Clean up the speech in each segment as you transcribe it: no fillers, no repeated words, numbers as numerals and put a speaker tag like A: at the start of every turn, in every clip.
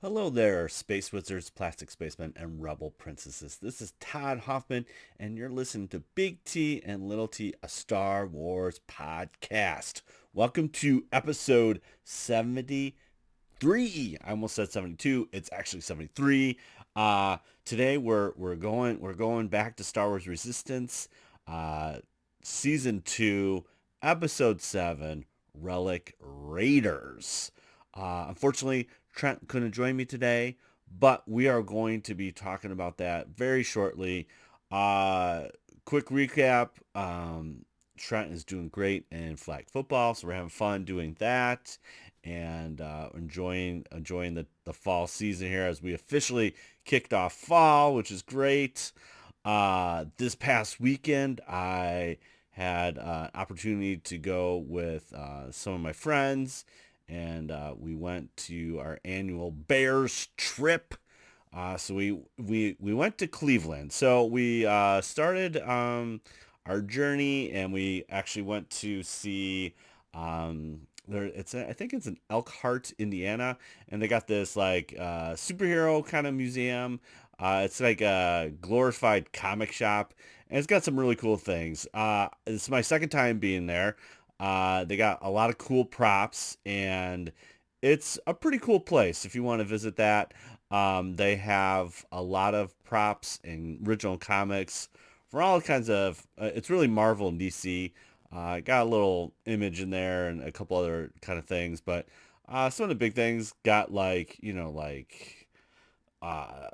A: Hello there, Space Wizards, Plastic Spacemen, and Rebel Princesses. This is Todd Hoffman, and you're listening to Big T and Little T, a Star Wars podcast. Welcome to episode 73. I almost said 72. It's actually 73. Today we're going back to Star Wars Resistance, uh, season 2, episode 7, Relic Raiders. Unfortunately, Trent couldn't join me today, but we are going to be talking about that very shortly. Uh, Quick recap. Trent is doing great in flag football, so we're having fun doing that and enjoying the fall season here as we officially kicked off fall, which is great. This past weekend, I had an opportunity to go with some of my friends, and we went to our annual Bears trip. So we went to Cleveland. So we started our journey, and we actually went to see I think it's in Elkhart, Indiana, and they got this like superhero kind of museum. It's like a glorified comic shop, and it's got some really cool things. It's my second time being there. They got a lot of cool props, and it's a pretty cool place if you want to visit that. They have a lot of props and original comics for all kinds of. It's really Marvel and DC. Got a little image in there and a couple other kind of things, but some of the big things got like uh,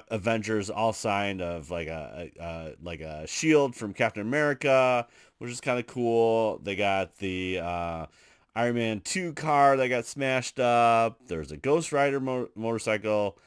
A: Avengers all signed of like a shield from Captain America, which is kind of cool. They got the Iron Man 2 car that got smashed up. There's a Ghost Rider motorcycle.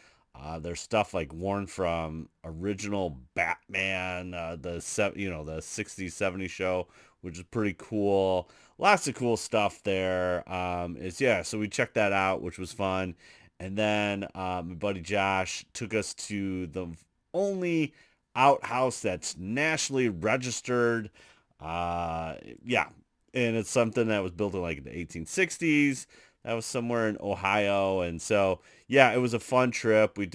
A: There's stuff like worn from original Batman, the 60s, 70s show, which is pretty cool. Lots of cool stuff there. So we checked that out, which was fun. And then my buddy Josh took us to the only outhouse that's nationally registered. Uh, yeah, and it's something that was built in like the 1860s. That was somewhere in Ohio, and so yeah, it was a fun trip. We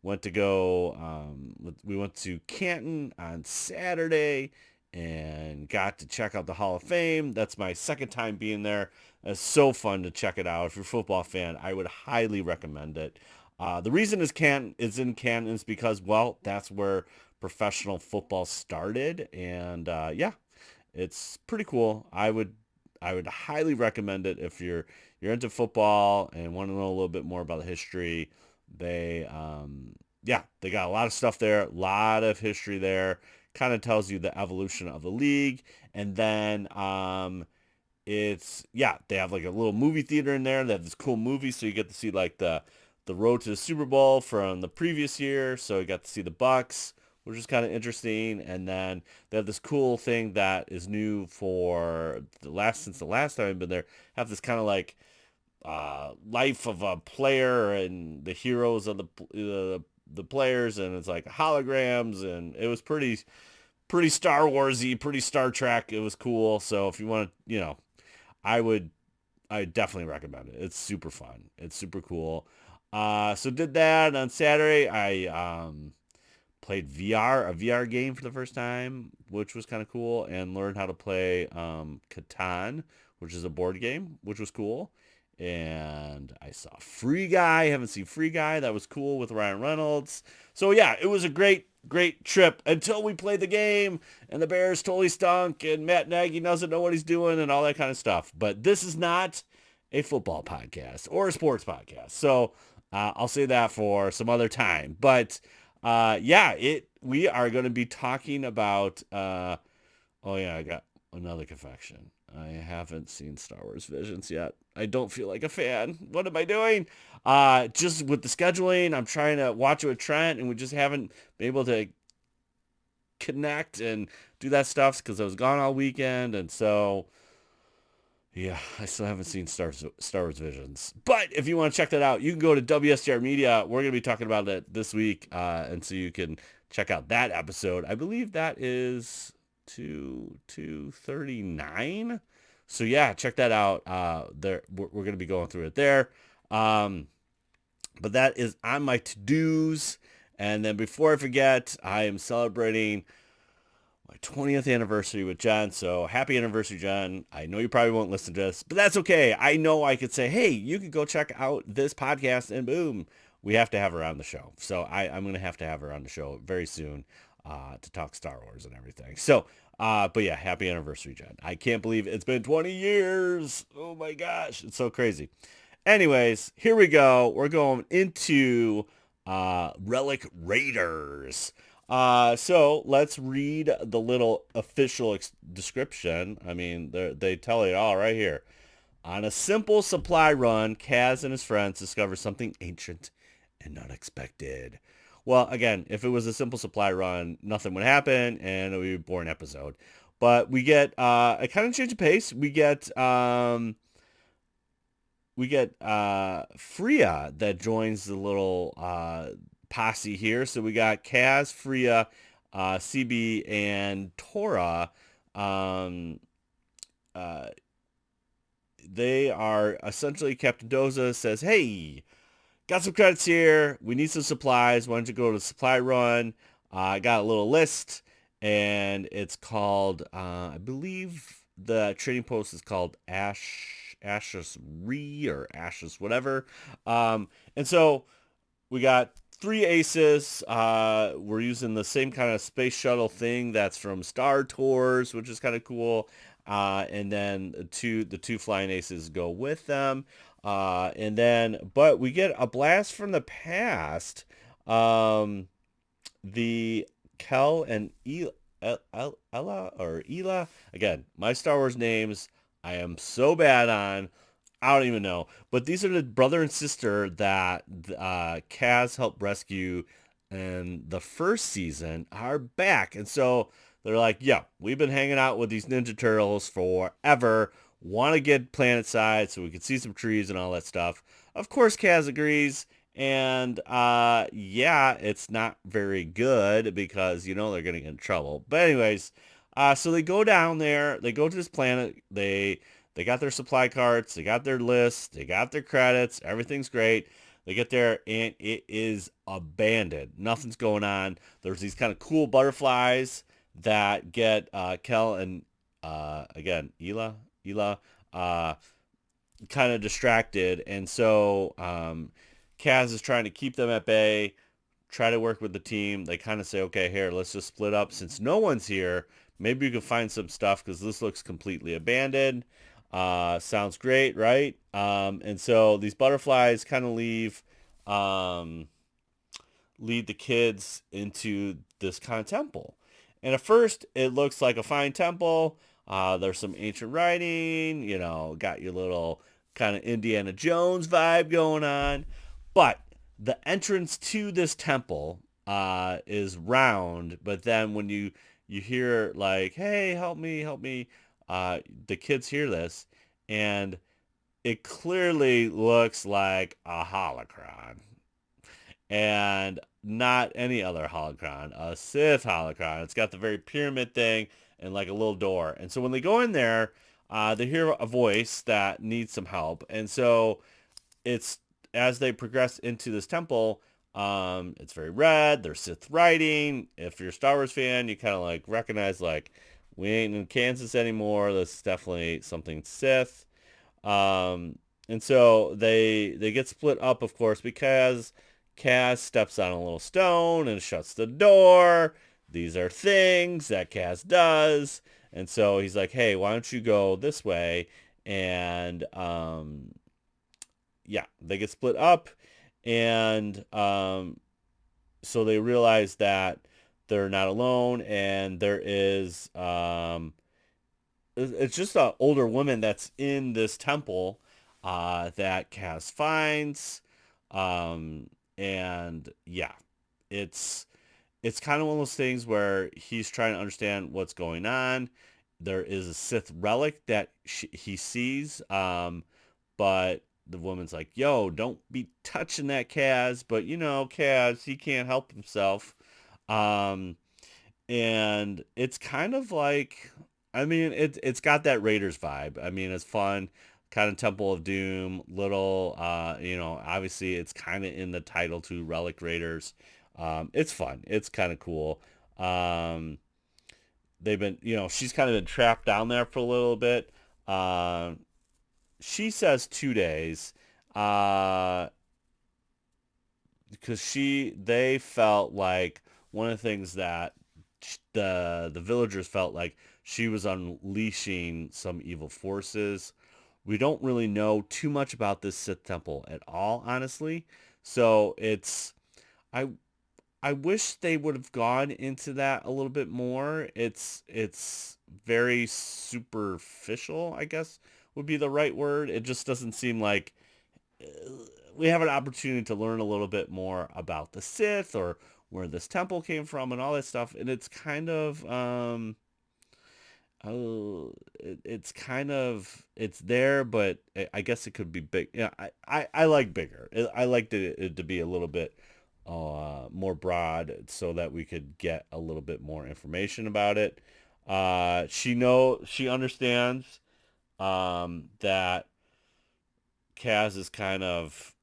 A: went to go. We went to Canton on Saturday and got to check out the Hall of Fame. That's my second time being there. It's so fun to check it out. If you're a football fan, I would highly recommend it. The reason is in Canton is because, well, that's where professional football started, and yeah, it's pretty cool. I would highly recommend it if you're into football and want to know a little bit more about the history. They yeah, they got a lot of stuff there, a lot of history there. Kind of tells you the evolution of the league, and then it's yeah, they have like a little movie theater in there. They have this cool movie, so you get to see like the road to the Super Bowl from the previous year. So you got to see the Bucks, which is kind of interesting. And then they have this cool thing that is new for the last time I've been there. Have this kind of like life of a player and the heroes of the players, and it's like holograms, and it was pretty Star Warsy, pretty Star Trek. It was cool. So if you want to, I would I definitely recommend it. It's super fun. It's super cool. So did that on Saturday. I played a VR game for the first time, which was kind of cool, and learned how to play Catan, which is a board game, which was cool. And I saw Free Guy. Haven't seen Free Guy. That was cool with Ryan Reynolds. So yeah, it was a great trip until we played the game and the Bears totally stunk and Matt Nagy doesn't know what he's doing and all that kind of stuff. But this is not a football podcast or a sports podcast. So I'll say that for some other time. But yeah, we are going to be talking about. Oh yeah, I got another confection. I haven't seen Star Wars Visions yet. I don't feel like a fan. What am I doing? Just with the scheduling, I'm trying to watch it with Trent, and we just haven't been able to connect and do that stuff because I was gone all weekend, and so yeah, I still haven't seen Star Wars Visions. But if you want to check that out, you can go to WSTR Media. We're going to be talking about it this week, and so you can check out that episode. I believe that is 239. So yeah, check that out. There we're going to be going through it there. But that is on my to-dos. And then before I forget, I am celebrating my 20th anniversary with Jen. So happy anniversary, Jen. I know you probably won't listen to this, but that's okay. I know I could say, hey, you could go check out this podcast, and boom, we have to have her on the show. So I'm going to have her on the show very soon to talk Star Wars and everything. So, but yeah, happy anniversary, Jen. I can't believe it's been 20 years. Oh my gosh, it's so crazy. Anyways, here we go. We're going into Relic Raiders. So let's read the little official description. I mean, they tell it all right here. On a simple supply run, Kaz and his friends discover something ancient and unexpected. Well, again, if it was a simple supply run, nothing would happen and it would be a boring episode. But we get a kind of change of pace. We get Freya that joins the little posse here. So we got Kaz, Freya, CB, and Tora. Um, uh, they are essentially, Captain Doza says, hey, got some credits here. We need some supplies. Why don't you go to the supply run? I got a little list, and it's called, I believe the trading post is called Ashes Re or Ashes whatever. And so we got 3 aces. We're using the same kind of space shuttle thing that's from Star Tours, which is kind of cool. And then the two flying aces go with them. But we get a blast from the past. The Kel and Ella or Ela. Again, my Star Wars names I am so bad on. I don't even know. But these are the brother and sister that Kaz helped rescue in the first season are back. And so they're like, yeah, we've been hanging out with these Ninja Turtles forever. Want to get planet side so we can see some trees and all that stuff. Of course, Kaz agrees. And yeah, it's not very good because, you know, they're going to get in trouble. But anyways, so they go down there. They go to this planet. They got their supply carts, they got their lists, they got their credits, everything's great. They get there and it is abandoned. Nothing's going on. There's these kind of cool butterflies that get Kel and again Ela kind of distracted, and so Kaz is trying to keep them at bay. Try to work with the team. They kind of say, okay, here, let's just split up since no one's here. Maybe you can find some stuff because this looks completely abandoned. Sounds great, right? And so these butterflies kind of lead the kids into this kind of temple. And at first, it looks like a fine temple. There's some ancient writing, you know, got your little kind of Indiana Jones vibe going on. But the entrance to this temple is round. But then when you hear like, hey, help me, the kids hear this. And it clearly looks like a holocron. And not any other holocron, a Sith holocron. It's got the very pyramid thing and like a little door. And so when they go in there, they hear a voice that needs some help. And so it's as they progress into this temple, it's very red. There's Sith writing. If you're a Star Wars fan, you kind of like recognize like we ain't in Kansas anymore. This is definitely something Sith. And so they get split up, of course, because Kaz steps on a little stone and shuts the door. These are things that Kaz does. And so he's like, hey, why don't you go this way? And yeah, they get split up. And so they realize that they're not alone. And there is, it's just an older woman that's in this temple that Kaz finds. And yeah, it's kind of one of those things where he's trying to understand what's going on. There is a Sith relic that he sees, but the woman's like, yo, don't be touching that Kaz. But, you know, Kaz, he can't help himself. Um, and it's kind of like, I mean, it's got that Raiders vibe. I mean, it's fun. kind of Temple of Doom, little, obviously it's kind of in the title too, Relic Raiders. It's fun. It's kind of cool. Um, they've been, she's kind of been trapped down there for a little bit. Um, she says 2 days, uh, because they felt like one of the things that the villagers felt like she was unleashing some evil forces. We don't really know too much about this Sith Temple at all, honestly. So I I wish they would have gone into that a little bit more. It's very superficial, I guess would be the right word. It just doesn't seem like we have an opportunity to learn a little bit more about the Sith or where this temple came from and all that stuff. And it's kind of it's kind of it's there, but I guess it could be big. Yeah, I like bigger. I liked it to be a little bit more broad so that we could get a little bit more information about it. She understands that Kaz is kind of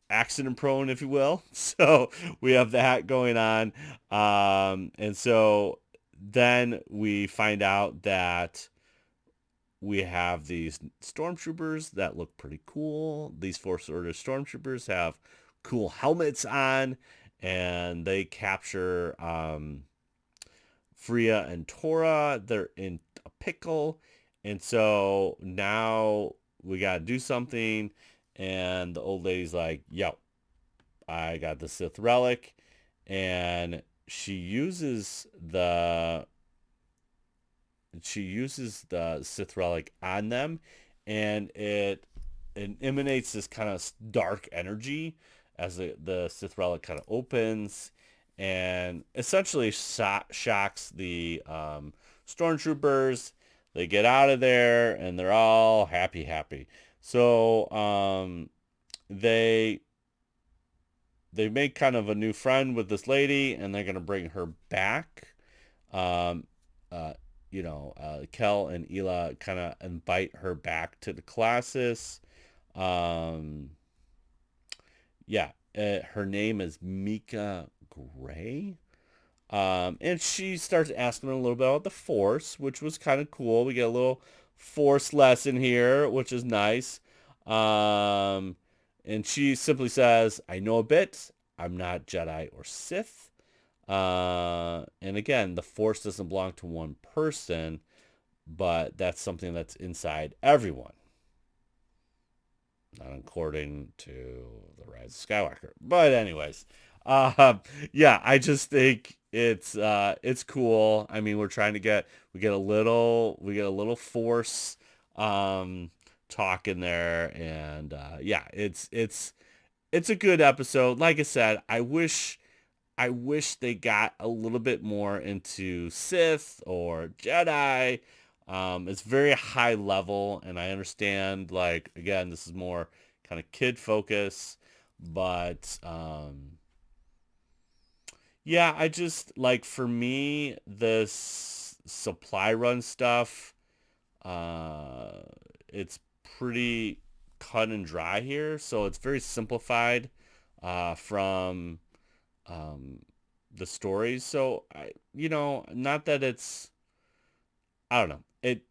A: accident prone, if you will. So we have that going on. And so then we find out that we have these stormtroopers that look pretty cool. These Force Order stormtroopers have cool helmets on, and they capture Freya and Tora. They're in a pickle. And so now we got to do something. And the old lady's like, yo, I got the Sith relic. And she uses the Sith relic on them, and it emanates this kind of dark energy as the Sith relic kind of opens, and essentially shocks the stormtroopers. They get out of there, and they're all happy. So they make kind of a new friend with this lady, and they're gonna bring her back. Um, uh, Kel and Ela kind of invite her back to the classes. Um, yeah, her name is Mika Gray. And she starts asking a little bit about the Force, which was kind of cool. We get a little Force lesson here, which is nice. Um, and she simply says, I know a bit. I'm not Jedi or Sith. And again, the Force doesn't belong to one person, but that's something that's inside everyone. Not according to the Rise of Skywalker. But anyways, uh, yeah, I just think it's cool. I mean, we get a little Force um talk in there, and yeah, it's a good episode. Like I said, I wish they got a little bit more into Sith or Jedi. It's very high level, and I understand, like, again, this is more kind of kid focus, but yeah, I just, like, for me, this supply run stuff, uh, it's pretty cut and dry here, so it's very simplified from um, the stories. So not that it's, I don't know. It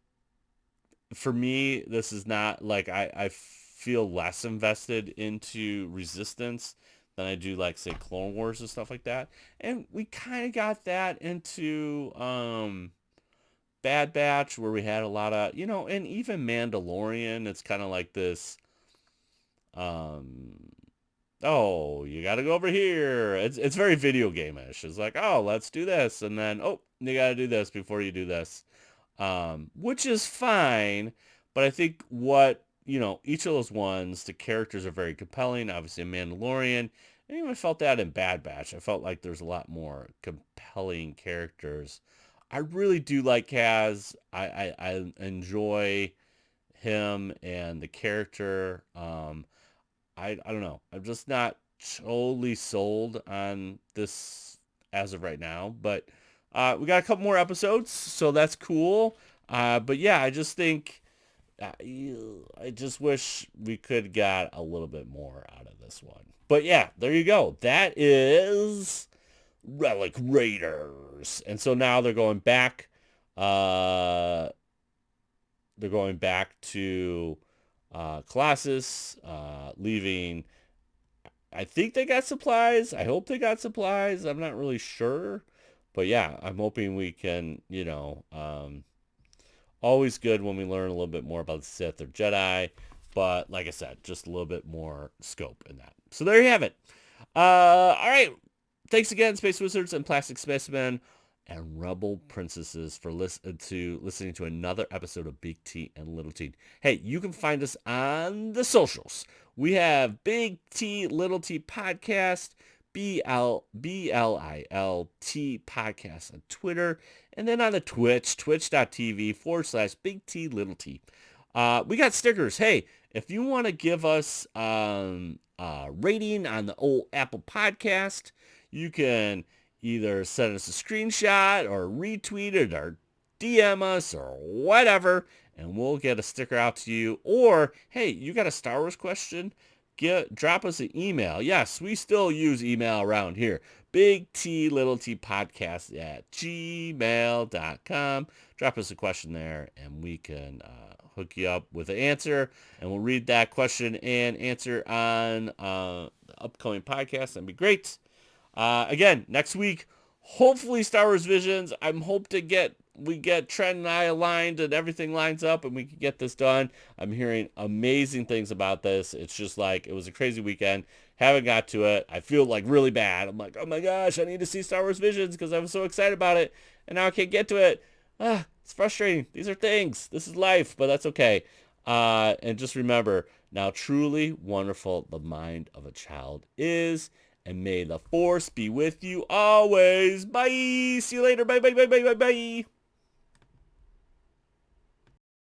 A: For me, this is not like I feel less invested into Resistance than I do like say Clone Wars and stuff like that. And we kind of got that into Bad Batch where we had a lot of, and even Mandalorian. It's kind of like this um oh, you got to go over here. It's very video game-ish. It's like, oh, let's do this, and then oh, you got to do this before you do this, which is fine. But I think each of those ones, the characters are very compelling. Obviously, Mandalorian. And even I felt that in Bad Batch. I felt like there's a lot more compelling characters. I really do like Kaz. I enjoy him and the character. I don't know. I'm just not totally sold on this as of right now. But we got a couple more episodes, so that's cool. But yeah, I just think I just wish we could got a little bit more out of this one. But yeah, there you go. That is Relic Raiders. And so now they're going back. They're going back to Colossus, leaving. I think they got supplies. I hope they got supplies. I'm not really sure. But yeah, I'm hoping we can, always good when we learn a little bit more about the Sith or Jedi. But like I said, just a little bit more scope in that. So there you have it. All right. Thanks again, Space Wizards and Plastic Spacemen and Rebel Princesses for listening to another episode of Big T and Little T. Hey, you can find us on the socials. We have Big T Little T Podcast, BLILT Podcast on Twitter, and then on the twitch.tv/Big T Little T. We got stickers. Hey, if you want to give us a rating on the old Apple Podcast, you can either send us a screenshot or retweet it or DM us or whatever, and we'll get a sticker out to you. Or, hey, you got a Star Wars question? Drop us an email. Yes, we still use email around here. Big T Little T Podcast at gmail.com. Drop us a question there, and we can hook you up with an answer, and we'll read that question and answer on the upcoming podcast. That'd be great. Again, next week, hopefully Star Wars Visions. I'm hope to we get Trent and I aligned and everything lines up and we can get this done. I'm hearing amazing things about this. It's just like, it was a crazy weekend. Haven't got to it. I feel like really bad. I'm like, oh my gosh, I need to see Star Wars Visions because I was so excited about it and now I can't get to it. It's frustrating. These are things. This is life, but that's okay. And just remember, now truly wonderful the mind of a child is. And may the Force be with you always. Bye. See you later. Bye, bye, bye, bye, bye, bye.